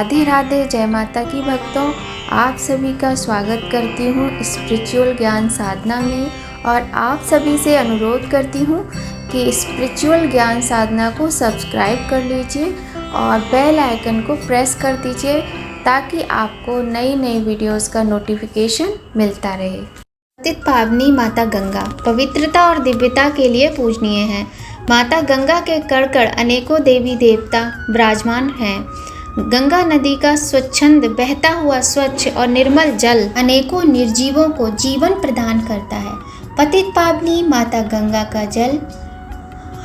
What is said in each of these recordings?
राधे राधे। जय माता की भक्तों, आप सभी का स्वागत करती हूँ स्पिरिचुअल ज्ञान साधना में। और आप सभी से अनुरोध करती हूँ कि स्पिरिचुअल ज्ञान साधना को सब्सक्राइब कर लीजिए और बेल आइकन को प्रेस कर दीजिए ताकि आपको नई नई वीडियोस का नोटिफिकेशन मिलता रहे। पतित पावनी माता गंगा पवित्रता और दिव्यता के लिए पूजनीय है। माता गंगा के कण कण अनेकों देवी देवता विराजमान हैं। गंगा नदी का स्वच्छंद बहता हुआ स्वच्छ और निर्मल जल अनेकों निर्जीवों को जीवन प्रदान करता है। पतित पावनी माता गंगा का जल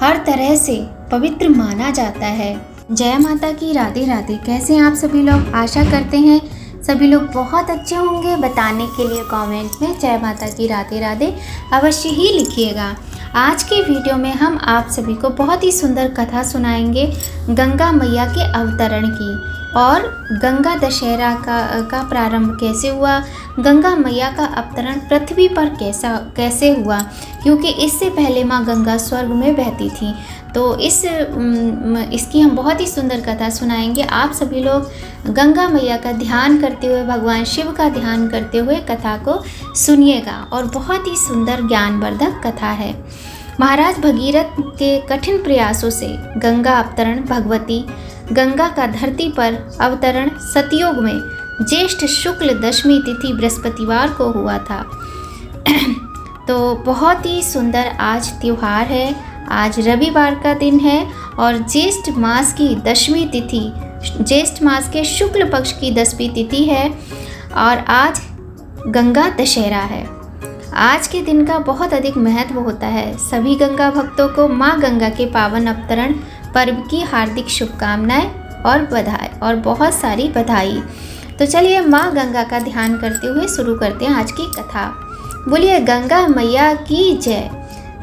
हर तरह से पवित्र माना जाता है। जय माता की, राधे राधे। कैसे हैं आप सभी लोग? आशा करते हैं सभी लोग बहुत अच्छे होंगे। बताने के लिए कमेंट में जय माता की, राधे राधे अवश्य ही लिखिएगा। आज के वीडियो में हम आप सभी को बहुत ही सुंदर कथा सुनाएंगे गंगा मैया के अवतरण की और गंगा दशहरा का प्रारंभ कैसे हुआ, गंगा मैया का अवतरण पृथ्वी पर कैसे हुआ, क्योंकि इससे पहले माँ गंगा स्वर्ग में बहती थी। तो इसकी हम बहुत ही सुंदर कथा सुनाएंगे। आप सभी लोग गंगा मैया का ध्यान करते हुए, भगवान शिव का ध्यान करते हुए कथा को सुनिएगा और बहुत ही सुंदर ज्ञानवर्धक कथा है। महाराज भगीरथ के कठिन प्रयासों से गंगा अवतरण भगवती गंगा का धरती पर अवतरण सतयुग में ज्येष्ठ शुक्ल दशमी तिथि बृहस्पतिवार को हुआ था। तो बहुत ही सुंदर आज त्योहार है। आज रविवार का दिन है और ज्येष्ठ मास की दशमी तिथि, ज्येष्ठ मास के शुक्ल पक्ष की 10वीं तिथि है और आज गंगा दशहरा है। आज के दिन का बहुत अधिक महत्व होता है। सभी गंगा भक्तों को माँ गंगा के पावन अवतरण पर्व की हार्दिक शुभकामनाएं और बधाई और बहुत सारी बधाई। तो चलिए माँ गंगा का ध्यान करते हुए शुरू करते हैं आज की कथा। बोलिए गंगा मैया की जय।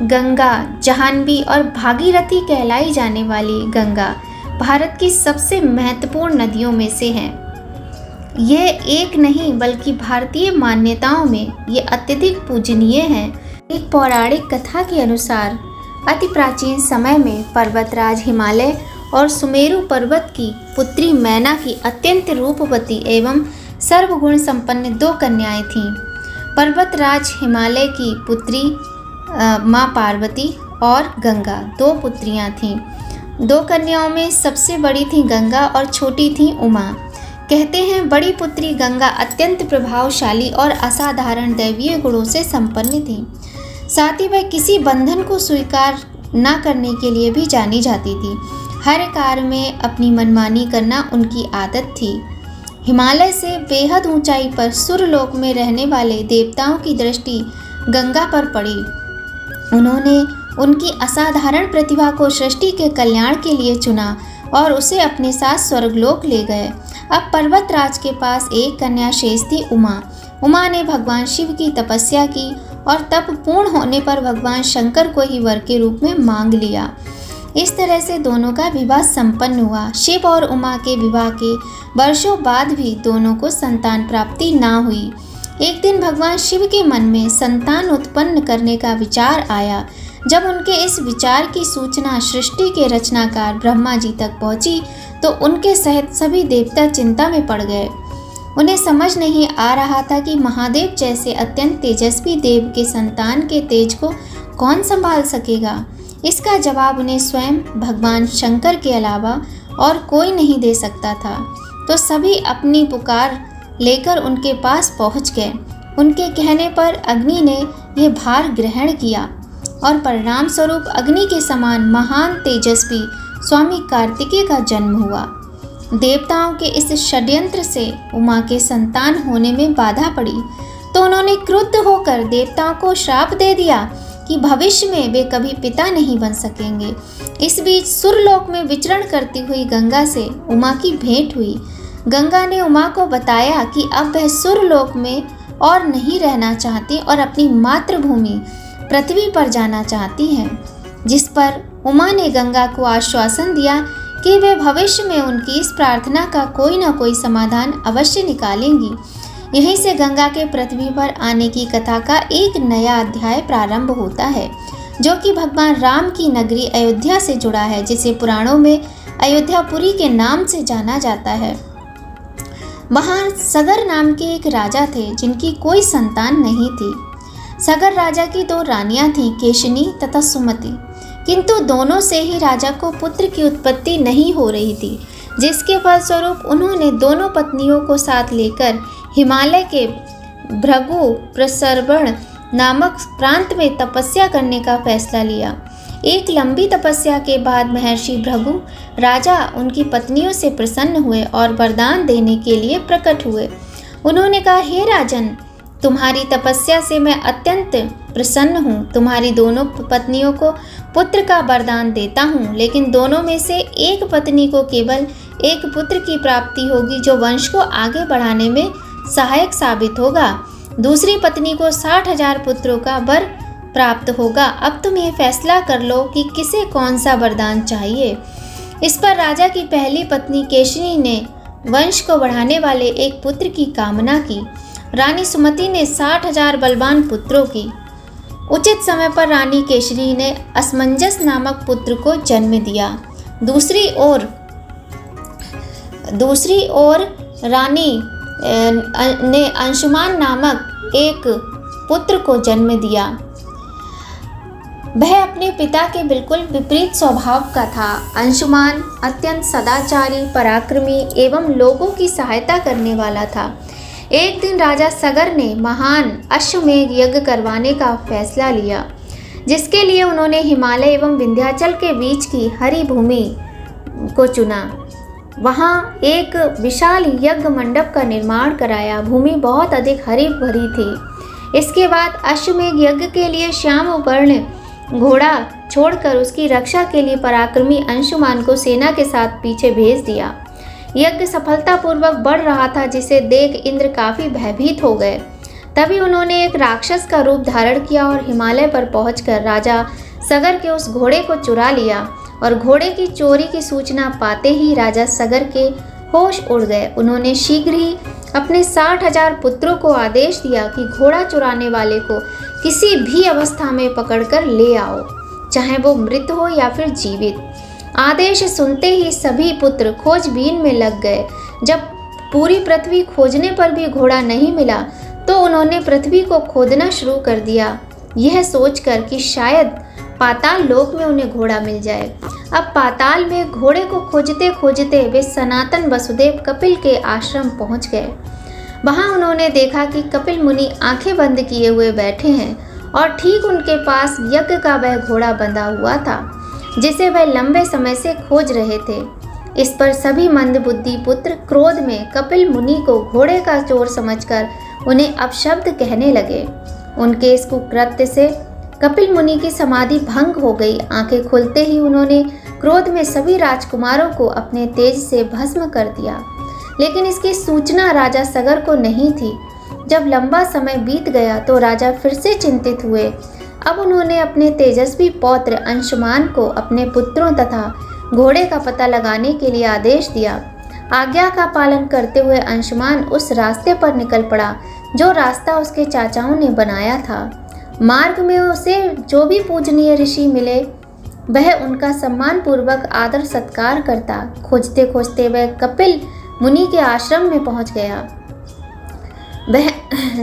गंगा जाह्नवी और भागीरथी कहलाई जाने वाली गंगा भारत की सबसे महत्वपूर्ण नदियों में से है। ये एक नहीं बल्कि भारतीय मान्यताओं में ये अत्यधिक पूजनीय है। एक पौराणिक कथा के अनुसार अति प्राचीन समय में पर्वतराज हिमालय और सुमेरु पर्वत की पुत्री मैना की अत्यंत रूपवती एवं सर्वगुण संपन्न 2 कन्याएं थीं। पर्वतराज हिमालय की पुत्री माँ पार्वती और गंगा 2 पुत्रियां थीं। 2 कन्याओं में सबसे बड़ी थी गंगा और छोटी थी उमा। कहते हैं बड़ी पुत्री गंगा अत्यंत प्रभावशाली और असाधारण दैवीय गुणों से संपन्न थी। साथ ही वह किसी बंधन को स्वीकार न करने के लिए भी जानी जाती थी। हर कार्य में अपनी मनमानी करना उनकी आदत थी। हिमालय से बेहद ऊंचाई पर सुरलोक में रहने वाले देवताओं की दृष्टि गंगा पर पड़ी। उन्होंने उनकी असाधारण प्रतिभा को सृष्टि के कल्याण के लिए चुना और उसे अपने साथ स्वर्गलोक ले गए। अब पर्वतराज के पास एक कन्या शेष थी, उमा। उमा ने भगवान शिव की तपस्या की और तप पूर्ण होने पर भगवान शंकर को ही वर के रूप में मांग लिया। इस तरह से दोनों का विवाह संपन्न हुआ। शिव और उमा के विवाह के वर्षों बाद भी दोनों को संतान प्राप्ति ना हुई। एक दिन भगवान शिव के मन में संतान उत्पन्न करने का विचार आया। जब उनके इस विचार की सूचना सृष्टि के रचनाकार ब्रह्मा जी तक पहुंची तो उनके सहित सभी देवता चिंता में पड़ गए। उन्हें समझ नहीं आ रहा था कि महादेव जैसे अत्यंत तेजस्वी देव के संतान के तेज को कौन संभाल सकेगा। इसका जवाब उन्हें स्वयं भगवान शंकर के अलावा और कोई नहीं दे सकता था। तो सभी अपनी पुकार लेकर उनके पास पहुंच गए। उनके कहने पर अग्नि ने यह भार ग्रहण किया और परिणाम स्वरूप अग्नि के समान महान तेजस्वी स्वामी कार्तिकेय का जन्म हुआ। देवताओं के इस षड्यंत्र से उमा के संतान होने में बाधा पड़ी तो उन्होंने क्रुद्ध होकर देवताओं को श्राप दे दिया कि भविष्य में वे कभी पिता नहीं बन सकेंगे। इस बीच सुरलोक में विचरण करती हुई गंगा से उमा की भेंट हुई। गंगा ने उमा को बताया कि अब वह सुरलोक में और नहीं रहना चाहती और अपनी मातृभूमि पृथ्वी पर जाना चाहती हैं। जिस पर उमा ने गंगा को आश्वासन दिया कि वे भविष्य में उनकी इस प्रार्थना का कोई न कोई समाधान अवश्य निकालेंगी। यहीं से गंगा के पृथ्वी पर आने की कथा का एक नया अध्याय प्रारंभ होता है, जो कि भगवान राम की नगरी अयोध्या से जुड़ा है, जिसे पुराणों में अयोध्यापुरी के नाम से जाना जाता है। वहाँ सगर नाम के एक राजा थे जिनकी कोई संतान नहीं थी। सगर राजा की 2 रानियां थीं, केशिनी तथा सुमति, किंतु दोनों से ही राजा को पुत्र की उत्पत्ति नहीं हो रही थी, जिसके फलस्वरूप उन्होंने दोनों पत्नियों को साथ लेकर हिमालय के भृगु प्रसरवण नामक प्रांत में तपस्या करने का फैसला लिया। एक लंबी तपस्या के बाद महर्षि भृगु राजा उनकी पत्नियों से प्रसन्न हुए और वरदान देने के लिए प्रकट हुए। उन्होंने कहा, हे राजन, तुम्हारी तपस्या से मैं अत्यंत प्रसन्न हूँ। तुम्हारी दोनों पत्नियों को पुत्र का वरदान देता हूँ, लेकिन दोनों में से एक पत्नी को केवल एक पुत्र की प्राप्ति होगी जो वंश को आगे बढ़ाने में सहायक साबित होगा। दूसरी पत्नी को 60,000 पुत्रों का वर प्राप्त होगा। अब तुम ये फैसला कर लो कि किसे कौन सा वरदान चाहिए। इस पर राजा की पहली पत्नी केशिनी ने वंश को बढ़ाने वाले एक पुत्र की कामना की। रानी सुमति ने 60,000 बलवान पुत्रों की। उचित समय पर रानी केशिनी ने असमंजस नामक पुत्र को जन्म दिया। दूसरी ओर रानी ने अंशुमान नामक एक पुत्र को जन्म दिया। वह अपने पिता के बिल्कुल विपरीत स्वभाव का था। अंशुमान अत्यंत सदाचारी, पराक्रमी एवं लोगों की सहायता करने वाला था। एक दिन राजा सगर ने महान अश्वमेध यज्ञ करवाने का फैसला लिया, जिसके लिए उन्होंने हिमालय एवं विंध्याचल के बीच की हरी भूमि को चुना। वहाँ एक विशाल यज्ञ मंडप का निर्माण कराया। भूमि बहुत अधिक हरी भरी थी। इसके बाद अश्वमेध यज्ञ के लिए श्याम वर्ण घोड़ा छोड़कर उसकी रक्षा के लिए पराक्रमी अंशुमान को सेना के साथ पीछे भेज दिया। यज्ञ सफलतापूर्वक बढ़ रहा था, जिसे देख इंद्र काफी भयभीत हो गए। तभी उन्होंने एक राक्षस का रूप धारण किया और हिमालय पर पहुंचकर राजा सगर के उस घोड़े को चुरा लिया। और घोड़े की चोरी की सूचना पाते ही राजा सगर के होश उड़ गए। उन्होंने शीघ्र ही अपने 60,000 पुत्रों को आदेश दिया कि घोड़ा चुराने वाले को किसी भी अवस्था में पकड़कर ले आओ, चाहे वो मृत हो या फिर जीवित। आदेश सुनते ही सभी पुत्र खोजबीन में लग गए। जब पूरी पृथ्वी खोजने पर भी घोड़ा नहीं मिला तो उन्होंने पृथ्वी को खोदना शुरू कर दिया, यह सोचकर कि शायद पाताल लोक में उन्हें घोड़ा मिल जाए। अब पाताल में घोड़े को खोजते खोजते वे सनातन वसुदेव कपिल के आश्रम पहुंच गए। वहां उन्होंने देखा कि कपिल मुनि आंखें बंद किए हुए बैठे हैं और ठीक उनके पास यज्ञ का वह घोड़ा बंधा हुआ था, जिसे वह लंबे समय से खोज रहे थे। इस पर सभी मंदबुद्धि पुत्र क्रोध में कपिल मुनि को घोड़े का चोर समझकर उन्हें अपशब्द कहने लगे। उनके इस कुकृत्य से कपिल मुनि की समाधि भंग हो गई। आंखें खुलते ही उन्होंने क्रोध में सभी राजकुमारों को अपने तेज से भस्म कर दिया, लेकिन इसकी सूचना राजा सगर को नहीं थी। जब लंबा समय बीत गया तो राजा फिर से चिंतित हुए। अब उन्होंने अपने तेजस्वी पौत्र अंशुमान को अपने पुत्रों तथा घोड़े का पता लगाने के लिए आदेश दिया। आज्ञा का पालन करते हुए अंशुमान उस रास्ते पर निकल पड़ा जो रास्ता उसके चाचाओं ने बनाया था। मार्ग में उसे जो भी पूजनीय ऋषि मिले वह उनका सम्मान पूर्वक आदर सत्कार करता। खोजते खोजते वह कपिल मुनि के आश्रम में पहुंच गया, वह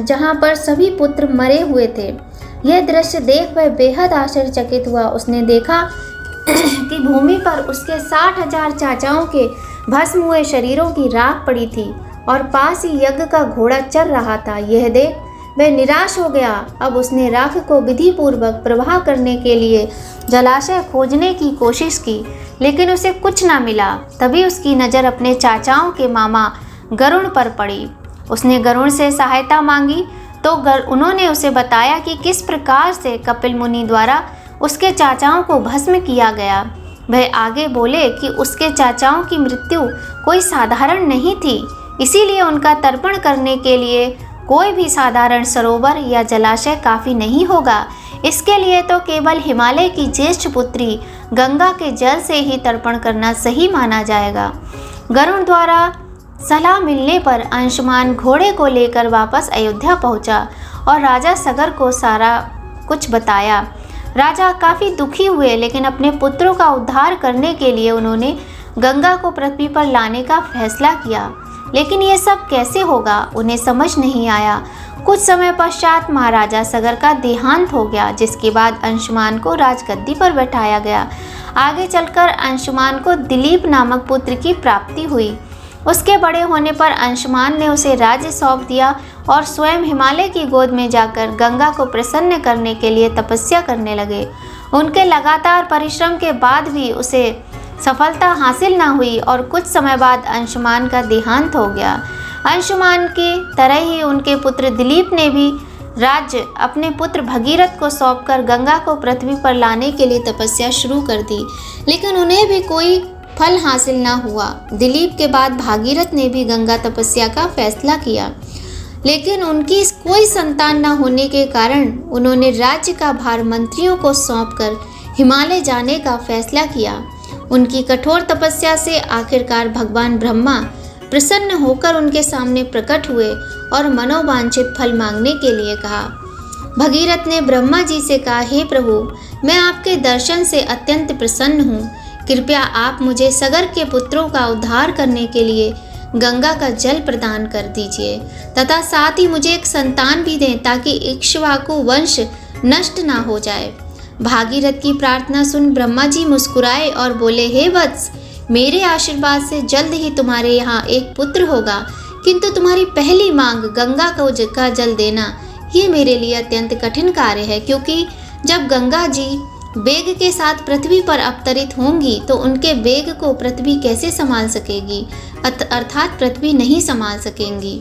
जहां पर सभी पुत्र मरे हुए थे। यह दृश्य देख वह बेहद आश्चर्यचकित हुआ। उसने देखा कि भूमि पर उसके 60,000 चाचाओं के भस्म हुए शरीरों की राख पड़ी थी और पास ही यज्ञ का घोड़ा चल रहा था। यह देख वह निराश हो गया। अब उसने राख को विधि पूर्वक प्रवाह करने के लिए जलाशय खोजने की कोशिश की, लेकिन उसे कुछ न मिला। तभी उसकी नज़र अपने चाचाओं के मामा गरुण पर पड़ी। उसने गरुण से सहायता मांगी तो उन्होंने उसे बताया कि किस प्रकार से कपिल मुनि द्वारा उसके चाचाओं को भस्म किया गया। वह आगे बोले कि उसके चाचाओं की मृत्यु कोई साधारण नहीं थी, इसीलिए उनका तर्पण करने के लिए कोई भी साधारण सरोवर या जलाशय काफ़ी नहीं होगा। इसके लिए तो केवल हिमालय की ज्येष्ठ पुत्री गंगा के जल से ही तर्पण करना सही माना जाएगा। गरुड़ द्वारा सलाह मिलने पर अंशुमान घोड़े को लेकर वापस अयोध्या पहुंचा और राजा सगर को सारा कुछ बताया। राजा काफ़ी दुखी हुए, लेकिन अपने पुत्रों का उद्धार करने के लिए उन्होंने गंगा को पृथ्वी पर लाने का फैसला किया। लेकिन ये सब कैसे होगा, उन्हें समझ नहीं आया। कुछ समय पश्चात महाराजा सगर का देहांत हो गया, जिसके बाद अंशुमान को राजगद्दी पर बैठाया गया। आगे चलकर अंशुमान को दिलीप नामक पुत्र की प्राप्ति हुई। उसके बड़े होने पर अंशुमान ने उसे राज्य सौंप दिया और स्वयं हिमालय की गोद में जाकर गंगा को प्रसन्न करने के लिए तपस्या करने लगे। उनके लगातार परिश्रम के बाद भी उसे सफलता हासिल न हुई और कुछ समय बाद अंशुमान का देहांत हो गया। अंशुमान की तरह ही उनके पुत्र दिलीप ने भी राज्य अपने पुत्र भगीरथ को सौंपकर गंगा को पृथ्वी पर लाने के लिए तपस्या शुरू कर दी, लेकिन उन्हें भी कोई फल हासिल न हुआ। दिलीप के बाद भागीरथ ने भी गंगा तपस्या का फैसला किया, लेकिन उनकी कोई संतान न होने के कारण उन्होंने राज्य का भार मंत्रियों को सौंपकर हिमालय जाने का फैसला किया। उनकी कठोर तपस्या से आखिरकार भगवान ब्रह्मा प्रसन्न होकर उनके सामने प्रकट हुए और मनोवांछित फल मांगने के लिए कहा। भगीरथ ने ब्रह्मा जी से कहा, हे प्रभु, मैं आपके दर्शन से अत्यंत प्रसन्न हूँ। कृपया आप मुझे सगर के पुत्रों का उद्धार करने के लिए गंगा का जल प्रदान कर दीजिए तथा साथ ही मुझे एक संतान भी दें ताकि इक्ष्वाकु वंश नष्ट ना हो जाए। भागीरथ की प्रार्थना सुन ब्रह्मा जी मुस्कुराए और बोले, हे वत्स, मेरे आशीर्वाद से जल्द ही तुम्हारे यहाँ एक पुत्र होगा, किंतु तुम्हारी पहली मांग गंगा का जल देना ये मेरे लिए अत्यंत कठिन कार्य है, क्योंकि जब गंगा जी वेग के साथ पृथ्वी पर अवतरित होंगी तो उनके वेग को पृथ्वी कैसे संभाल सकेगी, अर्थात पृथ्वी नहीं संभाल सकेंगी।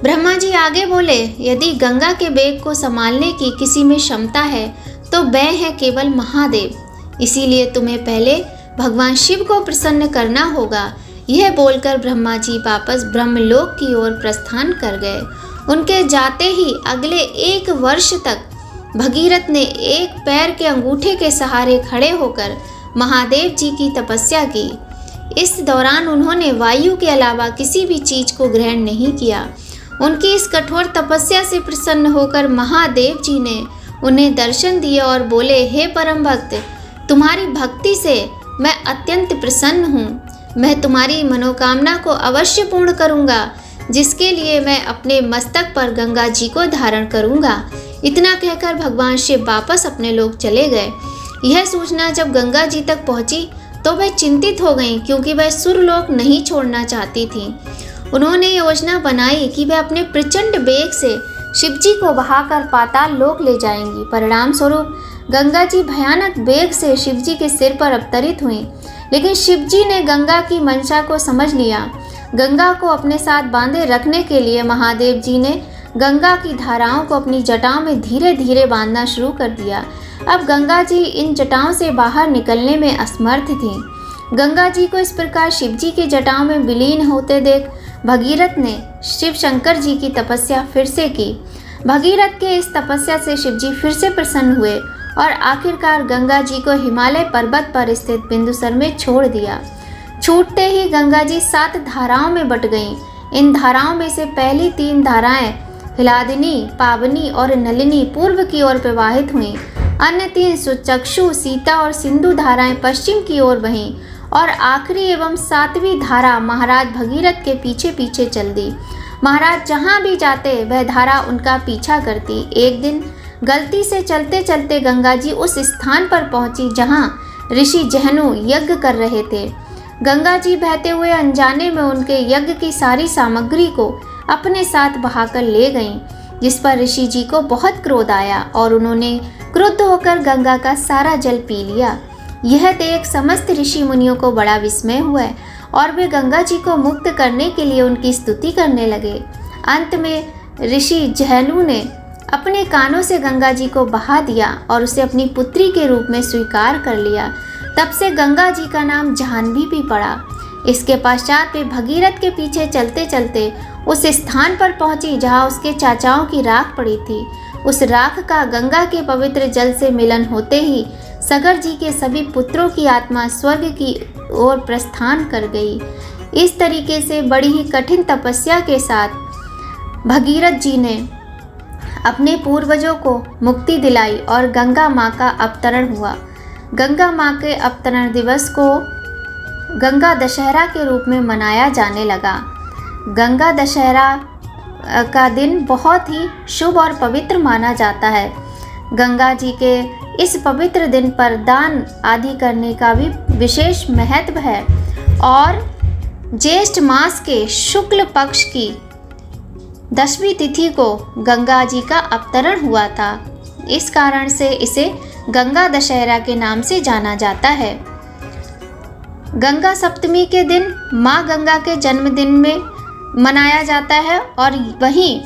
ब्रह्मा जी आगे बोले, यदि गंगा के वेग को संभालने की किसी में क्षमता है तो वह है केवल महादेव। इसीलिए तुम्हें पहले भगवान शिव को प्रसन्न करना होगा। यह बोलकर ब्रह्मा जी वापस ब्रह्मलोक की ओर प्रस्थान कर गए। उनके जाते ही अगले 1 वर्ष तक भगीरथ ने एक पैर के अंगूठे के सहारे खड़े होकर महादेव जी की तपस्या की। इस दौरान उन्होंने वायु के अलावा किसी भी चीज को ग्रहण नहीं किया। उनकी इस कठोर तपस्या से प्रसन्न होकर महादेव जी ने उन्हें दर्शन दिए और बोले, हे परम भक्त, तुम्हारी भक्ति से मैं अत्यंत प्रसन्न हूँ। मैं तुम्हारी मनोकामना को अवश्य पूर्ण करूँगा, जिसके लिए मैं अपने मस्तक पर गंगा जी को धारण करूँगा। इतना कहकर भगवान शिव वापस अपने लोक चले गए। यह सूचना जब गंगा जी तक पहुँची तो वह चिंतित हो गईं, क्योंकि वह सुरलोक नहीं छोड़ना चाहती थीं। उन्होंने योजना बनाई कि वह अपने प्रचंड वेग से शिवजी को बहाकर पाताल लोक ले जाएंगी। परिणाम स्वरूप गंगा जी भयानक वेग से शिवजी के सिर पर अवतरित हुई, लेकिन शिवजी ने गंगा की मंशा को समझ लिया। गंगा को अपने साथ बांधे रखने के लिए महादेव जी ने गंगा की धाराओं को अपनी जटाओं में धीरे धीरे बांधना शुरू कर दिया। अब गंगा जी इन जटाओं से बाहर निकलने में असमर्थ थीं। गंगा जी को इस प्रकार शिवजी की जटाओं में विलीन होते देख भगीरथ ने शिव शंकर जी की तपस्या फिर से की। भगीरथ के इस तपस्या से शिवजी फिर से प्रसन्न हुए और आखिरकार गंगा जी को हिमालय पर्वत पर स्थित बिंदुसर में छोड़ दिया। छूटते ही गंगा जी 7 धाराओं में बट गईं। इन धाराओं में से पहली 3 धाराएं हिलादिनी, पावनी और नलिनी पूर्व की ओर प्रवाहित हुईं। अन्य 3 सुचक्षु, सीता और सिंधु धाराएं पश्चिम की ओर बहीं और आखिरी एवं 7वीं धारा महाराज भगीरथ के पीछे पीछे चल दी। महाराज जहाँ भी जाते वह धारा उनका पीछा करती। एक दिन गलती से चलते चलते गंगा जी उस स्थान पर पहुंची जहाँ ऋषि जहनु यज्ञ कर रहे थे। गंगा जी बहते हुए अनजाने में उनके यज्ञ की सारी सामग्री को अपने साथ बहाकर ले गईं, जिस पर ऋषि जी को बहुत क्रोध आया और उन्होंने क्रुद्ध होकर गंगा का सारा जल पी लिया। यह देख समस्त ऋषि मुनियों को बड़ा विस्मय हुआ और वे गंगा जी को मुक्त करने के लिए उनकी स्तुति करने लगे। अंत में ऋषि जहनु ने अपने कानों से गंगा जी को बहा दिया और उसे अपनी पुत्री के रूप में स्वीकार कर लिया। तब से गंगा जी का नाम जाह्नवी भी पड़ा। इसके पश्चात वे भगीरथ के पीछे चलते चलते उस स्थान पर पहुंची जहां उसके चाचाओं की राख पड़ी थी। उस राख का गंगा के पवित्र जल से मिलन होते ही सगर जी के सभी पुत्रों की आत्मा स्वर्ग की ओर प्रस्थान कर गई। इस तरीके से बड़ी ही कठिन तपस्या के साथ भगीरथ जी ने अपने पूर्वजों को मुक्ति दिलाई और गंगा माँ का अवतरण हुआ। गंगा माँ के अवतरण दिवस को गंगा दशहरा के रूप में मनाया जाने लगा। गंगा दशहरा का दिन बहुत ही शुभ और पवित्र माना जाता है। गंगा जी के इस पवित्र दिन पर दान आदि करने का भी विशेष महत्व है और ज्येष्ठ मास के शुक्ल पक्ष की 10वीं तिथि को गंगा जी का अवतरण हुआ था। इस कारण से इसे गंगा दशहरा के नाम से जाना जाता है। गंगा सप्तमी के दिन माँ गंगा के जन्मदिन में मनाया जाता है और वहीं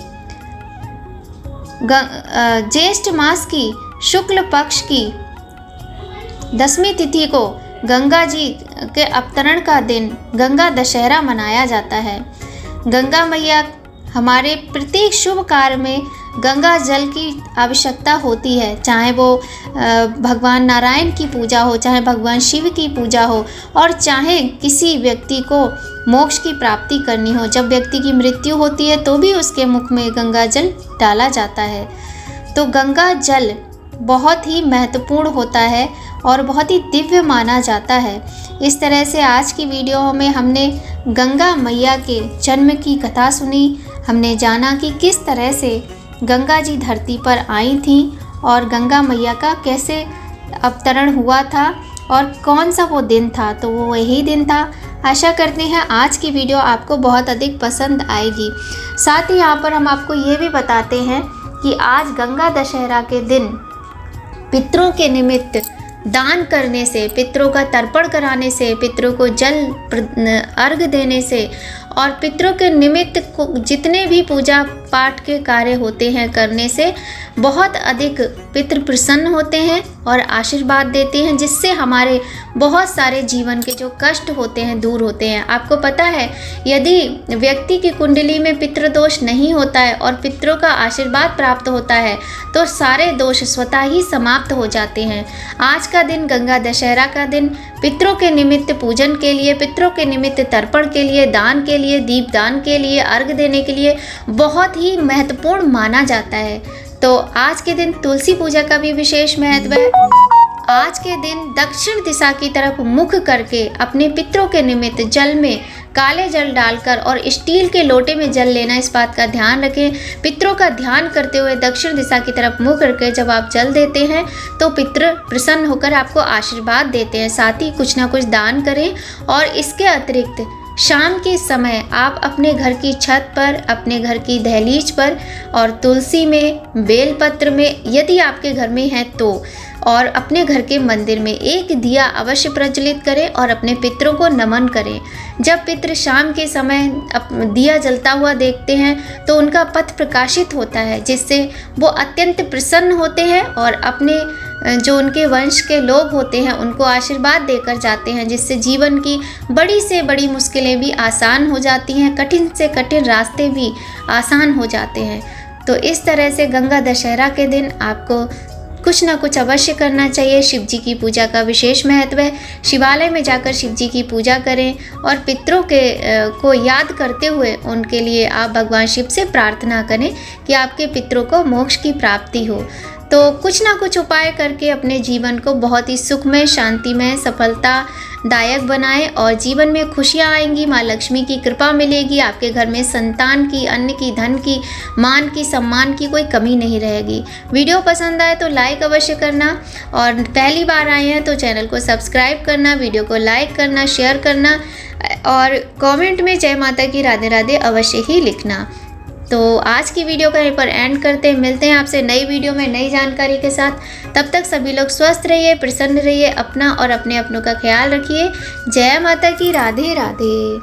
ज्येष्ठ मास की शुक्ल पक्ष की 10वीं तिथि को गंगा जी के अवतरण का दिन गंगा दशहरा मनाया जाता है। गंगा मैया हमारे प्रत्येक शुभ कार्य में गंगा जल की आवश्यकता होती है, चाहे वो भगवान नारायण की पूजा हो, चाहे भगवान शिव की पूजा हो और चाहे किसी व्यक्ति को मोक्ष की प्राप्ति करनी हो। जब व्यक्ति की मृत्यु होती है तो भी उसके मुख में गंगा जल डाला जाता है। तो गंगा जल बहुत ही महत्वपूर्ण होता है और बहुत ही दिव्य माना जाता है। इस तरह से आज की वीडियो में हमने गंगा मैया के जन्म की कथा सुनी। हमने जाना कि किस तरह से गंगा जी धरती पर आई थी और गंगा मैया का कैसे अवतरण हुआ था और कौन सा वो दिन था। तो वो वही दिन था। आशा करते हैं आज की वीडियो आपको बहुत अधिक पसंद आएगी। साथ ही यहाँ पर हम आपको ये भी बताते हैं कि आज गंगा दशहरा के दिन पितरों के निमित्त दान करने से, पितरों का तर्पण कराने से, पितरों को जल अर्घ देने से और पितरों के निमित्त जितने भी पूजा पाठ के कार्य होते हैं करने से बहुत अधिक पितृ प्रसन्न होते हैं और आशीर्वाद देते हैं, जिससे हमारे बहुत सारे जीवन के जो कष्ट होते हैं दूर होते हैं। आपको पता है, यदि व्यक्ति की कुंडली में पितृदोष नहीं होता है और पितरों का आशीर्वाद प्राप्त होता है तो सारे दोष स्वतः ही समाप्त हो जाते हैं। आज का दिन गंगा दशहरा का दिन पितरों के निमित्त पूजन के लिए, पितरों के निमित्त तर्पण के लिए, दान के लिए, दीपदान के लिए, अर्घ देने के लिए बहुत ही महत्वपूर्ण माना जाता है। तो आज के दिन तुलसी पूजा का भी विशेष महत्व है। आज के दिन दक्षिण दिशा की तरफ मुख करके अपने पितरों के निमित्त जल में काले जल डालकर और स्टील के लोटे में जल लेना, इस बात का ध्यान रखें। पितरों का ध्यान करते हुए दक्षिण दिशा की तरफ मुख करके जब आप जल देते हैं तो पितृ प्रसन्न होकर आपको आशीर्वाद देते हैं। साथ ही कुछ ना कुछ दान करें और इसके अतिरिक्त शाम के समय आप अपने घर की छत पर, अपने घर की दहलीज पर और तुलसी में, बेलपत्र में यदि आपके घर में है तो, और अपने घर के मंदिर में एक दिया अवश्य प्रज्वलित करें और अपने पितरों को नमन करें। जब पितृ शाम के समय दिया जलता हुआ देखते हैं तो उनका पथ प्रकाशित होता है, जिससे वो अत्यंत प्रसन्न होते हैं और अपने जो उनके वंश के लोग होते हैं उनको आशीर्वाद देकर जाते हैं, जिससे जीवन की बड़ी से बड़ी मुश्किलें भी आसान हो जाती हैं, कठिन से कठिन रास्ते भी आसान हो जाते हैं। तो इस तरह से गंगा दशहरा के दिन आपको कुछ ना कुछ अवश्य करना चाहिए। शिव जी की पूजा का विशेष महत्व है। शिवालय में जाकर शिव जी की पूजा करें और पितरों को याद करते हुए उनके लिए आप भगवान शिव से प्रार्थना करें कि आपके पितरों को मोक्ष की प्राप्ति हो। तो कुछ ना कुछ उपाय करके अपने जीवन को बहुत ही सुखमय, शांतिमय, सफलतादायक बनाएं और जीवन में खुशियां आएंगी। माँ लक्ष्मी की कृपा मिलेगी। आपके घर में संतान की, अन्न की, धन की, मान की, सम्मान की कोई कमी नहीं रहेगी। वीडियो पसंद आए तो लाइक अवश्य करना और पहली बार आए हैं तो चैनल को सब्सक्राइब करना, वीडियो को लाइक करना, शेयर करना और कमेंट में जय माता की राधे राधे अवश्य ही लिखना। तो आज की वीडियो का यहीं पर एंड करते हैं। मिलते हैं आपसे नई वीडियो में नई जानकारी के साथ। तब तक सभी लोग स्वस्थ रहिए, प्रसन्न रहिए, अपना और अपने अपनों का ख्याल रखिए। जय माता की, राधे राधे।